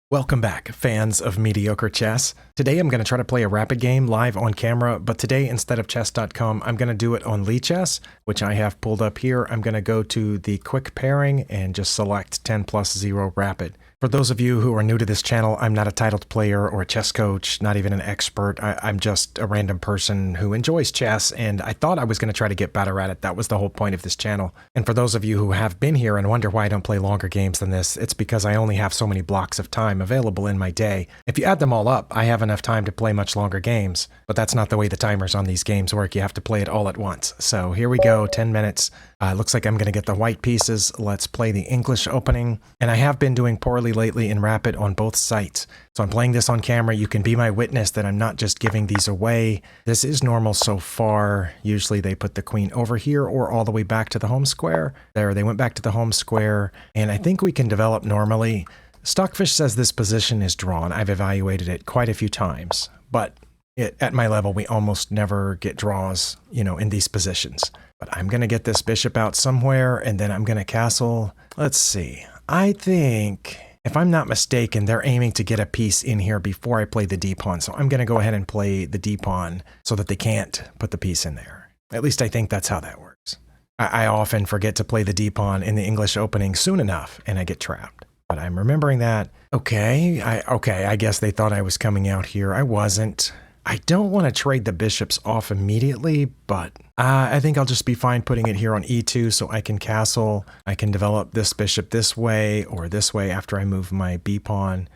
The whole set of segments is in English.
Welcome back, fans of mediocre chess. Today I'm going to try to play a rapid game live on camera, but today instead of chess.com, I'm going to do it on Lichess, which I have pulled up here. I'm going to go to the quick pairing and just select 10+0 rapid. For those of you who are new to this channel, I'm not a titled player or a chess coach, not even an expert. I'm just a random person who enjoys chess, and I thought I was going to try to get better at it. That was the whole point of this channel. And for those of you who have been here and wonder why I don't play longer games than this, it's because I only have so many blocks of time available in my day. If you add them all up, I have enough time to play much longer games, but that's not the way the timers on these games work. You have to play it all at once. So here we go, 10 minutes. Looks like I'm going to get the white pieces. Let's play the English opening. And I have been doing poorly lately in rapid on both sites. So I'm playing this on camera. You can be my witness that I'm not just giving these away. This is normal so far. Usually they put the queen over here or all the way back to the home square. There, they went back to the home square. And I think we can develop normally. Stockfish says this position is drawn. I've evaluated it quite a few times. But at my level, we almost never get draws, in these positions. But I'm going to get this bishop out somewhere, and then I'm going to castle. Let's see. I think, if I'm not mistaken, they're aiming to get a piece in here before I play the d-pawn. So I'm going to go ahead and play the d-pawn so that they can't put the piece in there. At least I think that's how that works. I often forget to play the d-pawn in the English opening soon enough, and I get trapped. But I'm remembering that. Okay, I guess they thought I was coming out here. I wasn't. I don't want to trade the bishops off immediately, but I think I'll just be fine putting it here on e2 so I can castle. I can develop this bishop this way or this way after I move my b-pawn.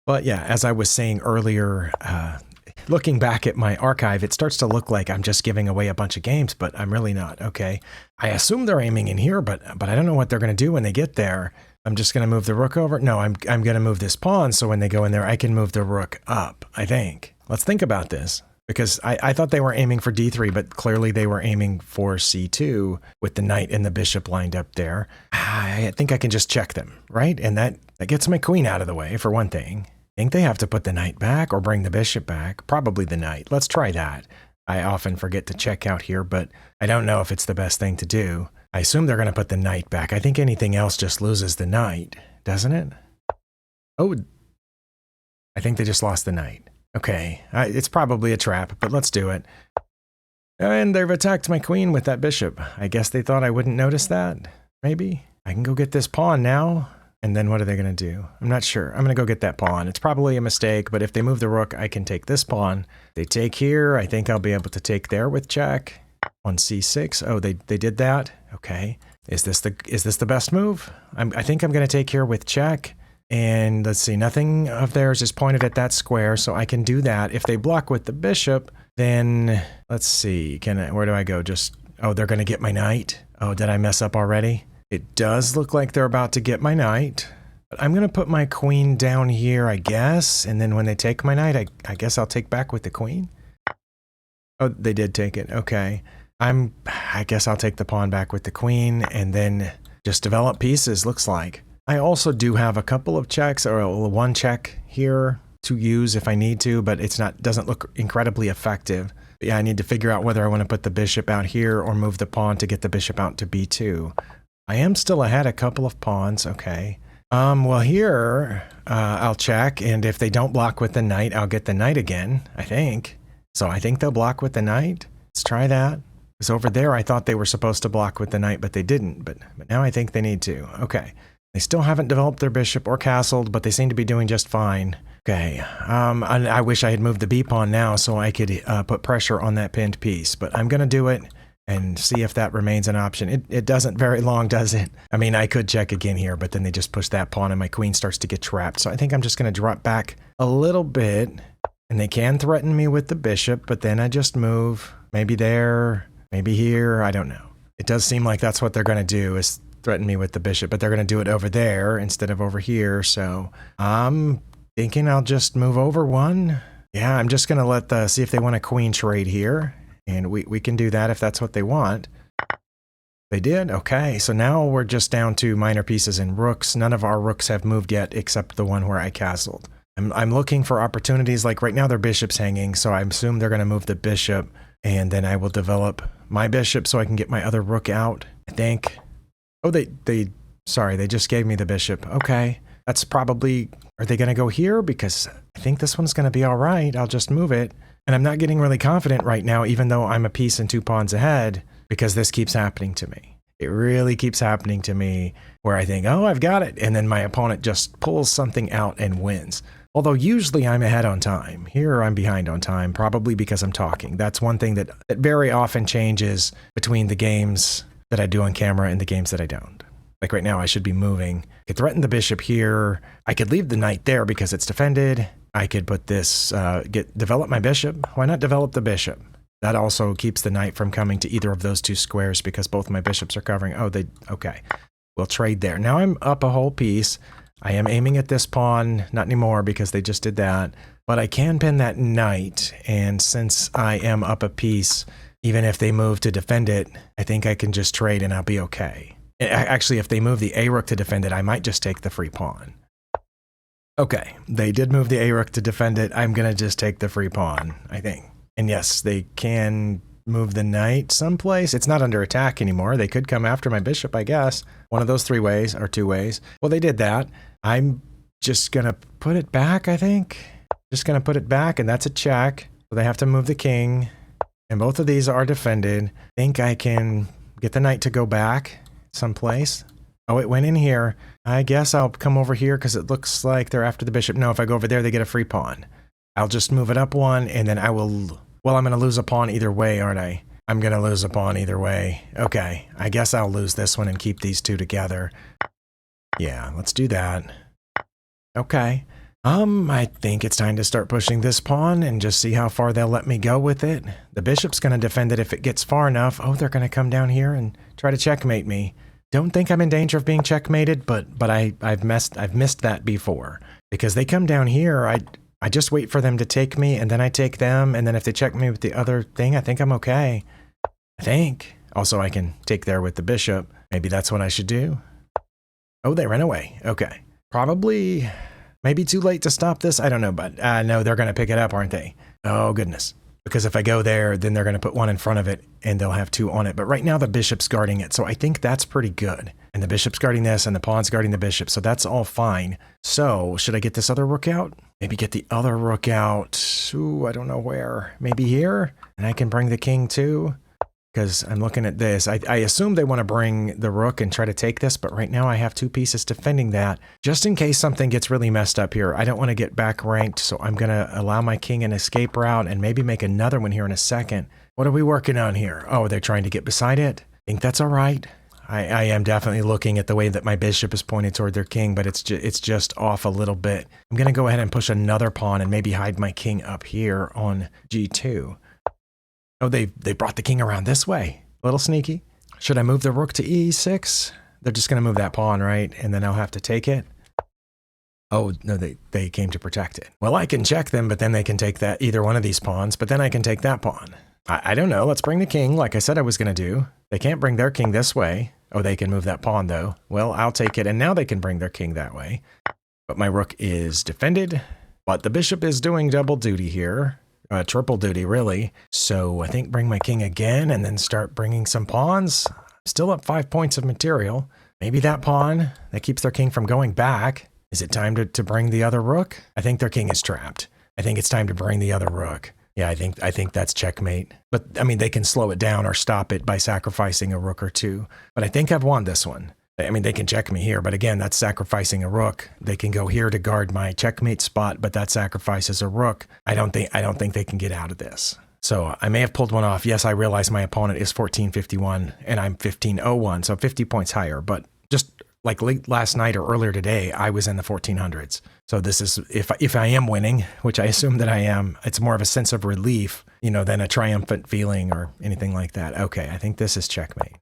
But yeah, as I was saying earlier, looking back at my archive, it starts to look like I'm just giving away a bunch of games, but I'm really not, okay? I assume they're aiming in here, but I don't know what they're going to do when they get there. I'm just going to move the rook over. No, I'm going to move this pawn, so when they go in there, I can move the rook up, I think. Let's think about this, because I thought they were aiming for d3, but clearly they were aiming for c2 with the knight and the bishop lined up there. I think I can just check them, right? And that gets my queen out of the way, for one thing. I think they have to put the knight back or bring the bishop back. Probably the knight. Let's try that. I often forget to check out here, but I don't know if it's the best thing to do. I assume they're going to put the knight back. I think anything else just loses the knight, doesn't it? Oh, I think they just lost the knight. Okay, it's probably a trap, but let's do it. And they've attacked my queen with that bishop. I guess they thought I wouldn't notice that, maybe? I can go get this pawn now, and then what are they going to do? I'm not sure. I'm going to go get that pawn. It's probably a mistake, but if they move the rook, I can take this pawn. They take here. I think I'll be able to take there with check on c6. Oh, they did that? Okay. Is this the best move? I think I'm going to take here with check. And let's see, nothing of theirs is pointed at that square, so I can do that. If they block with the bishop, then let's see, where do I go? Oh, they're going to get my knight. Oh, did I mess up already? It does look like they're about to get my knight. But I'm going to put my queen down here, I guess. And then when they take my knight, I guess I'll take back with the queen. Oh, they did take it. Okay. I guess I'll take the pawn back with the queen and then just develop pieces, looks like. I also do have a couple of checks, or one check here to use if I need to, but doesn't look incredibly effective. But yeah, I need to figure out whether I want to put the bishop out here or move the pawn to get the bishop out to b2. I am still ahead a couple of pawns, okay. Well here, I'll check, and if they don't block with the knight, I'll get the knight again, I think. So I think they'll block with the knight. Let's try that. Because over there, I thought they were supposed to block with the knight, but they didn't. But now I think they need to. Okay. They still haven't developed their bishop or castled, but they seem to be doing just fine. Okay, I wish I had moved the b-pawn now so I could put pressure on that pinned piece, but I'm going to do it and see if that remains an option. It doesn't very long, does it? I mean, I could check again here, but then they just push that pawn and my queen starts to get trapped. So I think I'm just going to drop back a little bit, and they can threaten me with the bishop, but then I just move. Maybe there, maybe here, I don't know. It does seem like that's what they're going to do, is threaten me with the bishop, but they're going to do it over there instead of over here. So I'm thinking I'll just move over one. Yeah, I'm just going to see if they want a queen trade here. And we can do that if that's what they want. They did? Okay, so now we're just down to minor pieces and rooks. None of our rooks have moved yet except the one where I castled. I'm looking for opportunities. Like right now their bishop's hanging, so I assume they're going to move the bishop. And then I will develop my bishop so I can get my other rook out, I think. Oh, sorry, they just gave me the bishop. Okay. That's probably, are they going to go here? Because I think this one's going to be all right. I'll just move it. And I'm not getting really confident right now, even though I'm a piece and 2 pawns ahead, because this keeps happening to me. It really keeps happening to me where I think, oh, I've got it. And then my opponent just pulls something out and wins. Although usually I'm ahead on time. Here I'm behind on time, probably because I'm talking. That's one thing that very often changes between the games that I do on camera and the games that I don't. Like right now, I should be moving. I could threaten the bishop here. I could leave the knight there because it's defended. I could put this, develop my bishop. Why not develop the bishop? That also keeps the knight from coming to either of those 2 squares because both my bishops are covering. Oh, okay. We'll trade there. Now I'm up a whole piece. I am aiming at this pawn, not anymore because they just did that. But I can pin that knight, and since I am up a piece, even if they move to defend it, I think I can just trade and I'll be okay. Actually, if they move the a-rook to defend it, I might just take the free pawn. Okay, they did move the a-rook to defend it. I'm going to just take the free pawn, I think. And yes, they can move the knight someplace. It's not under attack anymore. They could come after my bishop, I guess. One of those 3 ways or 2 ways. Well, they did that. I'm just going to put it back, I think. Just going to put it back, and that's a check. So they have to move the king. And both of these are defended. I think I can get the knight to go back someplace. Oh, it went in here. I guess I'll come over here because it looks like they're after the bishop. No, if I go over there, they get a free pawn. I'll just move it up 1, and then I will... Well, I'm going to lose a pawn either way, aren't I? I'm going to lose a pawn either way. Okay, I guess I'll lose this one and keep these 2 together. Yeah, let's do that. Okay. I think it's time to start pushing this pawn and just see how far they'll let me go with it. The bishop's going to defend it if it gets far enough. Oh, they're going to come down here and try to checkmate me. Don't think I'm in danger of being checkmated, but I've missed that before. Because they come down here, I just wait for them to take me, and then I take them, and then if they check me with the other thing, I think I'm okay. I think. Also, I can take there with the bishop. Maybe that's what I should do. Oh, they ran away. Okay. Probably, maybe too late to stop this. I don't know, but no, they're going to pick it up, aren't they? Oh, goodness. Because if I go there, then they're going to put 1 in front of it, and they'll have 2 on it. But right now, the bishop's guarding it, so I think that's pretty good. And the bishop's guarding this, and the pawn's guarding the bishop, so that's all fine. So, should I get this other rook out? Maybe get the other rook out. Ooh, I don't know where. Maybe here? And I can bring the king too? Because I'm looking at this. I assume they want to bring the rook and try to take this, but right now I have 2 pieces defending that. Just in case something gets really messed up here. I don't want to get back ranked, so I'm going to allow my king an escape route and maybe make another one here in a second. What are we working on here? Oh, they're trying to get beside it? I think that's all right. I am definitely looking at the way that my bishop is pointed toward their king, but it's just off a little bit. I'm going to go ahead and push another pawn and maybe hide my king up here on g2. Oh, they brought the king around this way. A little sneaky. Should I move the rook to e6? They're just going to move that pawn, right? And then I'll have to take it. Oh, no, they came to protect it. Well, I can check them, but then they can take that either one of these pawns, but then I can take that pawn. I don't know. Let's bring the king like I said I was going to do. They can't bring their king this way. Oh, they can move that pawn, though. Well, I'll take it, and now they can bring their king that way. But my rook is defended, but the bishop is doing double duty here. Triple duty, really. So I think bring my king again and then start bringing some pawns. Still up 5 points of material. Maybe that pawn that keeps their king from going back. Is it time to bring the other rook? I think their king is trapped. I think it's time to bring the other rook. Yeah, I think that's checkmate. But, I mean, they can slow it down or stop it by sacrificing a rook or 2. But I think I've won this one. I mean, they can check me here, but again, that's sacrificing a rook. They can go here to guard my checkmate spot, but that sacrifices a rook. I don't think they can get out of this. So I may have pulled one off. Yes, I realize my opponent is 1451 and I'm 1501, so 50 points higher. But just like late last night or earlier today, I was in the 1400s. So this is, if I am winning, which I assume that I am, it's more of a sense of relief, than a triumphant feeling or anything like that. Okay, I think this is checkmate.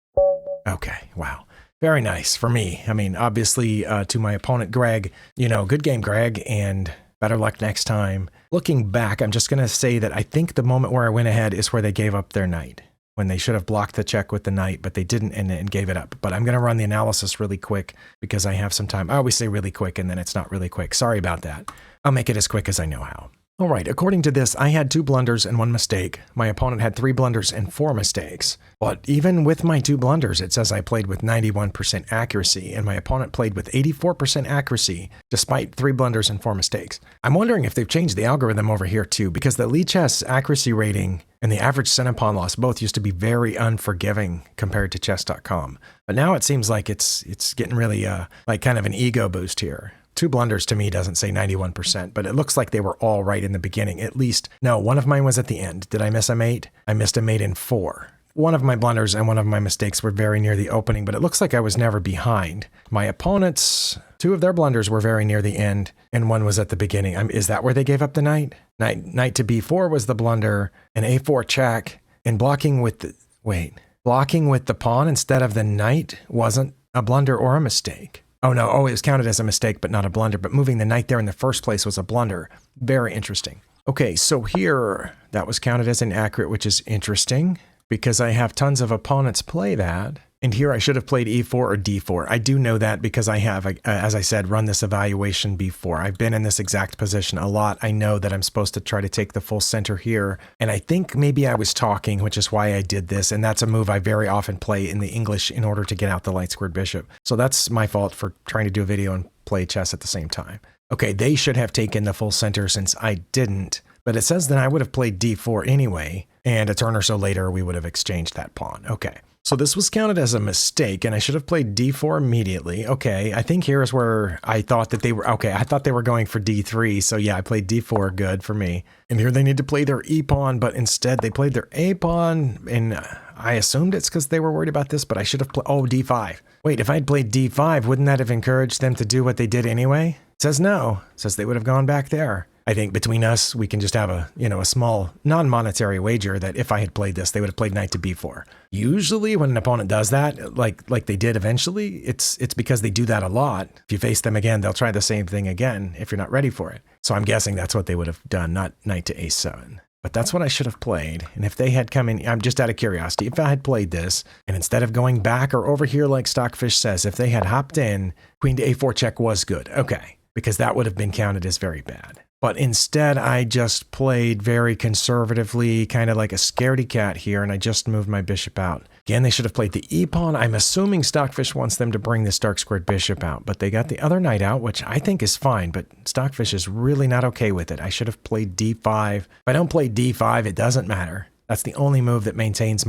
Okay, wow. Very nice for me. I mean, obviously, to my opponent, Greg, good game, Greg, and better luck next time. Looking back, I'm just going to say that I think the moment where I went ahead is where they gave up their knight, when they should have blocked the check with the knight, but they didn't and gave it up. But I'm going to run the analysis really quick because I have some time. I always say really quick, and then it's not really quick. Sorry about that. I'll make it as quick as I know how. All right, according to this, I had 2 blunders and 1 mistake. My opponent had 3 blunders and 4 mistakes. But even with my 2 blunders, it says I played with 91% accuracy, and my opponent played with 84% accuracy, despite 3 blunders and 4 mistakes. I'm wondering if they've changed the algorithm over here too, because the Lichess accuracy rating and the average center pawn loss both used to be very unforgiving compared to chess.com. But now it seems like it's getting really like kind of an ego boost here. 2 blunders to me doesn't say 91%, but it looks like they were all right in the beginning. At least, no, one of mine was at the end. Did I miss a mate? I missed a mate in 4. One of my blunders and one of my mistakes were very near the opening, but it looks like I was never behind. My opponents, 2 of their blunders were very near the end, and 1 was at the beginning. Is that where they gave up the knight? Knight to b4 was the blunder, and a4 check, and blocking with the pawn instead of the knight wasn't a blunder or a mistake. Oh no, it was counted as a mistake, but not a blunder. But moving the knight there in the first place was a blunder. Very interesting. Okay, so here, that was counted as inaccurate, which is interesting, because I have tons of opponents play that. And here I should have played e4 or d4. I do know that because I have, as I said, run this evaluation before. I've been in this exact position a lot. I know that I'm supposed to try to take the full center here. And I think maybe I was talking, which is why I did this. And that's a move I very often play in the English in order to get out the light squared bishop. So that's my fault for trying to do a video and play chess at the same time. Okay, they should have taken the full center since I didn't. But it says that I would have played d4 anyway. And a turn or so later, we would have exchanged that pawn. Okay. So this was counted as a mistake, and I should have played d4 immediately. Okay, I think here is where I thought that they were, okay, I thought they were going for d3, so yeah, I played d4, good for me. And here they need to play their e-pawn, but instead they played their a-pawn, and I assumed it's because they were worried about this, but I should have played, oh, d5. Wait, if I'd played d5, wouldn't that have encouraged them to do what they did anyway? It says no, it says they would have gone back there. I think between us, we can just have a small non-monetary wager that if I had played this, they would have played knight to b4. Usually when an opponent does that, like they did eventually, it's because they do that a lot. If you face them again, they'll try the same thing again if you're not ready for it. So I'm guessing that's what they would have done, not knight to a7. But that's what I should have played. And if they had come in, I'm just out of curiosity, if I had played this, and instead of going back or over here like Stockfish says, if they had hopped in, queen to a4 check was good. Okay, because that would have been counted as very bad. But instead, I just played very conservatively, kind of like a scaredy cat here, and I just moved my bishop out. Again, they should have played the e-pawn. I'm assuming Stockfish wants them to bring this dark squared bishop out, but they got the other knight out, which I think is fine, but Stockfish is really not okay with it. I should have played d5. If I don't play d5, it doesn't matter. That's the only move that maintains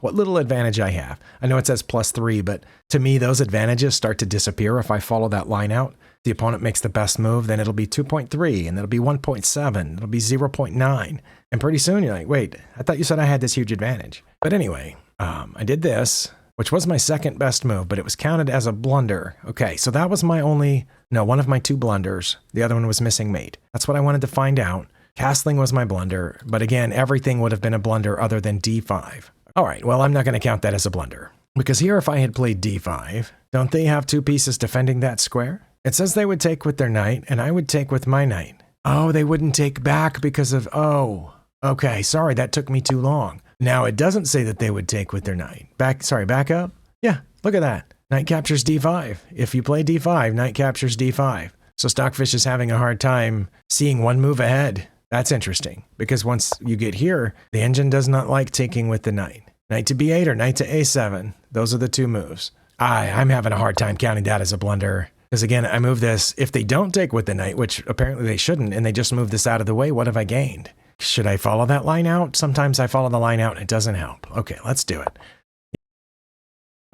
what little advantage I have. I know it says +3, but to me, those advantages start to disappear if I follow that line out. The opponent makes the best move, then it'll be 2.3, and it'll be 1.7, it'll be 0.9. And pretty soon you're like, wait, I thought you said I had this huge advantage. But anyway, I did this, which was my second best move, but it was counted as a blunder. Okay, so that was one of my 2 blunders. The other one was missing mate. That's what I wanted to find out. Castling was my blunder, but again, everything would have been a blunder other than d5. All right, well, I'm not going to count that as a blunder. Because here, if I had played d5, don't they have 2 pieces defending that square? It says they would take with their knight, and I would take with my knight. Oh, they wouldn't take back because of, oh, okay, sorry, that took me too long. Now, it doesn't say that they would take with their knight. Back up? Yeah, look at that. Knight captures d5. If you play d5, knight captures d5. So Stockfish is having a hard time seeing one move ahead. That's interesting, because once you get here, the engine does not like taking with the knight. Knight to b8 or knight to a7. Those are the 2 moves. I'm having a hard time counting that as a blunder. Because again, I move this, if they don't take with the knight, which apparently they shouldn't, and they just move this out of the way, what have I gained? Should I follow that line out? Sometimes I follow the line out and it doesn't help. Okay, let's do it.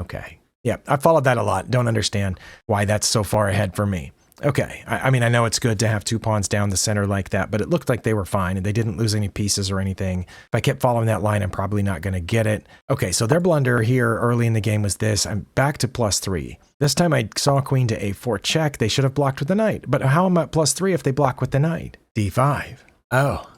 Okay. Yeah, I followed that a lot. Don't understand why that's so far ahead for me. Okay, I mean, I know it's good to have 2 pawns down the center like that, but it looked like they were fine and they didn't lose any pieces or anything. If I kept following that line, I'm probably not going to get it. Okay, so their blunder here early in the game was this. I'm back to +3. This time I saw queen to a4 check. They should have blocked with the knight. But how am I at +3 if they block with the knight? d5. Oh,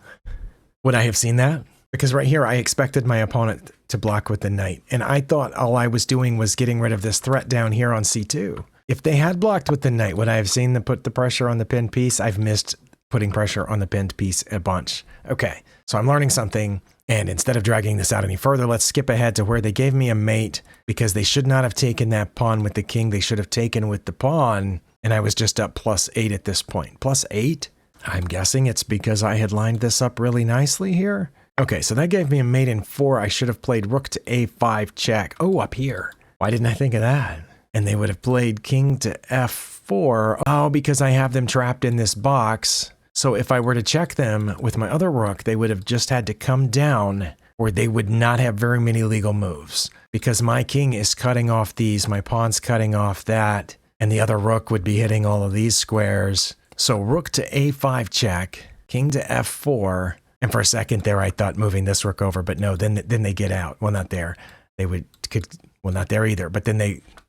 would I have seen that? Because right here, I expected my opponent to block with the knight. And I thought all I was doing was getting rid of this threat down here on c2. If they had blocked with the knight, would I have seen them put the pressure on the pinned piece? I've missed putting pressure on the pinned piece a bunch. Okay, so I'm learning something. And instead of dragging this out any further, let's skip ahead to where they gave me a mate because they should not have taken that pawn with the king. They should have taken with the pawn. And I was just up +8 at this point. +8? I'm guessing it's because I had lined this up really nicely here. Okay, so that gave me a mate in 4. I should have played rook to a5 check. Oh, up here. Why didn't I think of that? And they would have played king to f4. Oh, because I have them trapped in this box. So if I were to check them with my other rook, they would have just had to come down, or they would not have very many legal moves. Because my king is cutting off these, my pawn's cutting off that, and the other rook would be hitting all of these squares. So rook to a5 check, king to f4, and for a second there I thought moving this rook over, but no, then they get out. Well, not there. Well, not there either, but then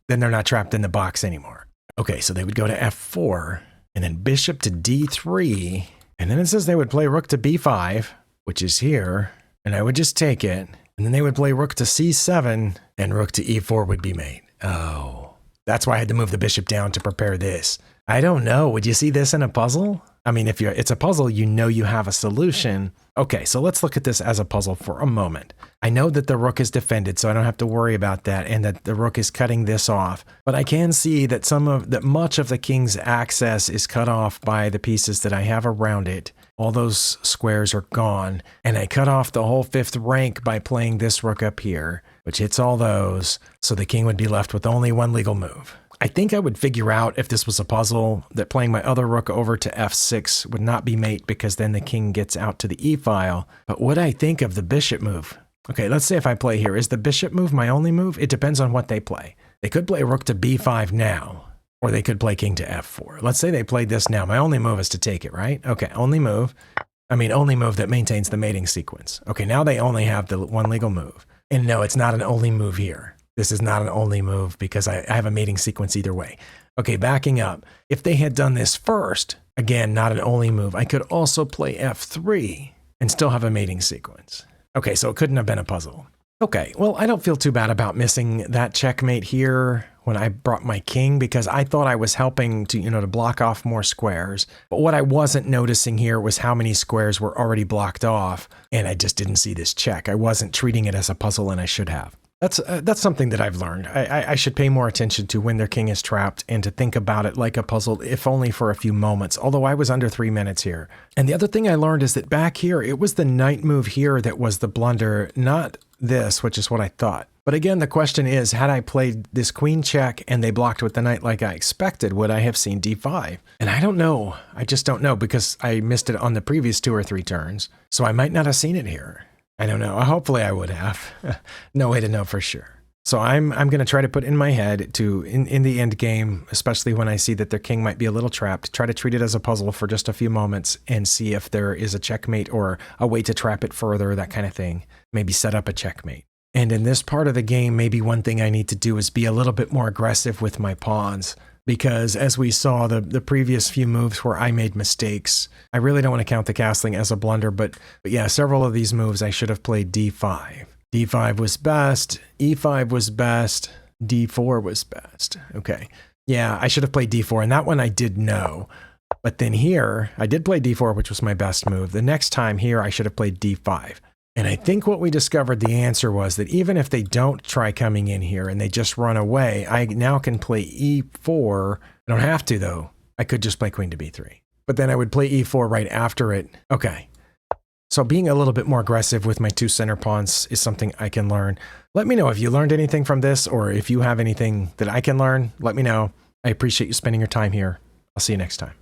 they're not trapped in the box anymore. Okay, so they would go to f4, and then bishop to d3, and then it says they would play rook to b5, which is here, and I would just take it, and then they would play rook to c7, and rook to e4 would be made. Oh, that's why I had to move the bishop down to prepare this. I don't know. Would you see this in a puzzle? I mean, if it's a puzzle, you know you have a solution. Okay, so let's look at this as a puzzle for a moment. I know that the rook is defended, so I don't have to worry about that, and that the rook is cutting this off. But I can see that much of the king's access is cut off by the pieces that I have around it. All those squares are gone, and I cut off the whole 5th rank by playing this rook up here, which hits all those, so the king would be left with only one legal move. I think I would figure out if this was a puzzle that playing my other rook over to f6 would not be mate because then the king gets out to the e-file. But what I think of the bishop move? Okay, let's say if I play here, is the bishop move my only move? It depends on what they play. They could play rook to b5 now, or they could play king to f4. Let's say they played this now. My only move is to take it, right? Okay, only move. Only move that maintains the mating sequence. Okay, now they only have the one legal move. And no, it's not an only move here. This is not an only move because I have a mating sequence either way. Okay, backing up. If they had done this first, again, not an only move, I could also play f3 and still have a mating sequence. Okay, so it couldn't have been a puzzle. Okay, well, I don't feel too bad about missing that checkmate here when I brought my king because I thought I was helping to block off more squares. But what I wasn't noticing here was how many squares were already blocked off, and I just didn't see this check. I wasn't treating it as a puzzle, and I should have. That's something that I've learned. I should pay more attention to when their king is trapped and to think about it like a puzzle, if only for a few moments, although I was under 3 minutes here. And the other thing I learned is that back here, it was the knight move here that was the blunder, not this, which is what I thought. But again, the question is, had I played this queen check and they blocked with the knight like I expected, would I have seen d5? And I don't know. I just don't know because I missed it on the previous 2 or 3 turns. So I might not have seen it here. I don't know. Hopefully I would have. No way to know for sure. So I'm going to try to put in my head to, in the end game, especially when I see that their king might be a little trapped, try to treat it as a puzzle for just a few moments and see if there is a checkmate or a way to trap it further, that kind of thing. Maybe set up a checkmate. And in this part of the game, maybe one thing I need to do is be a little bit more aggressive with my pawns. Because as we saw, the previous few moves where I made mistakes, I really don't want to count the castling as a blunder, but yeah, several of these moves I should have played d5. d5 was best, e5 was best, d4 was best. Okay, yeah, I should have played d4, and that one I did know. But then here, I did play d4, which was my best move. The next time here, I should have played d5. And I think what we discovered the answer was that even if they don't try coming in here and they just run away, I now can play e4. I don't have to, though. I could just play queen to b3. But then I would play e4 right after it. Okay. So being a little bit more aggressive with my 2 center pawns is something I can learn. Let me know if you learned anything from this, or if you have anything that I can learn. Let me know. I appreciate you spending your time here. I'll see you next time.